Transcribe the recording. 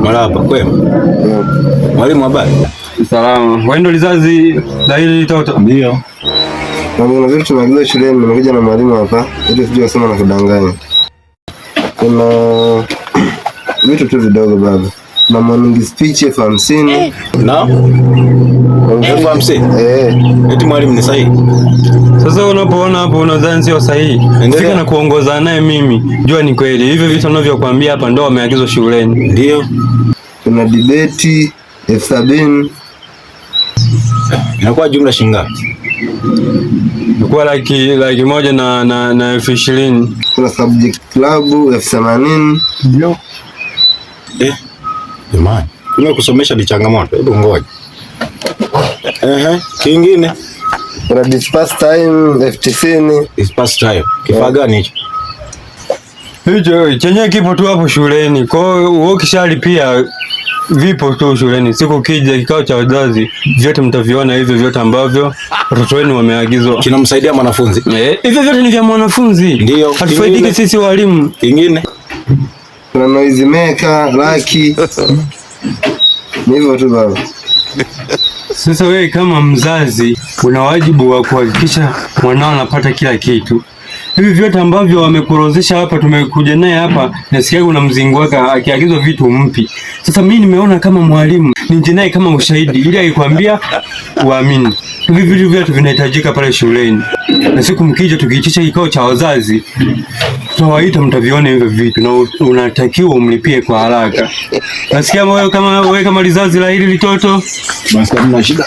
Marahaba, kwema. Mwalimu, habari? Salama. Wewe ndo lizazi la hili toto? Ndio. Kuna vitu tunaagiza shuleni, nimekuja na mwalimu hapa ili sije kusema na kudanganya. Kuna vitu tu vidogo baba. Na morning speech 50. Na? 50? Eti mwalimu ni sahihi? Sasa unapoona hapo unadhani sio sahihi. Fika na kuongoza naye mimi. Jua ni kweli. Hivyo vitu ninavyokuambia hapa ndo wameagizwa shuleni. Ndio. Kuna debate 70. Inakuwa jumla shilingi ngapi? Kwa laki moja na 20,000. Kuna subject club 80. Ndio. Jamani, kuna kusomesha ni changamoto. Hebu ngoja. Kingine? Kuna dispass time 50. Dispass time. Kifaa gani hicho? Hicho chenye kipo tu hapo shuleni. Kwa hiyo wewe ukishalipia vipo tu shuleni. Siku kija kikao cha wazazi, vyote mtaviona hivyo vyote ambavyo watoto wenu wameagizwa. Kinamsaidia mwanafunzi. Hivyo vyote ni vya mwanafunzi. Ndio. Hatufaidiki sisi walimu. Kingine? Kuna noise maker, laki. Ni hivyo tu baba. Sasa wewe kama mzazi una wajibu wa kuhakikisha mwanao anapata kila kitu. Hivi vyote ambavyo wamekurozesha hapa, tumekuja naye hapa, nasikia kuna mzingo wake akiagizwa vitu mpi. Sasa mimi nimeona kama mwalimu nije naye kama ushahidi ili aikwambia uamini. Hivi vitu vyote vinahitajika pale shuleni. Na siku mkija tukiitisha kikao cha wazazi, tutawaita mtaviona hivyo vitu na unatakiwa umlipie kwa haraka. Nasikia wewe kama lizazi la hili litoto. Basi hamna shida.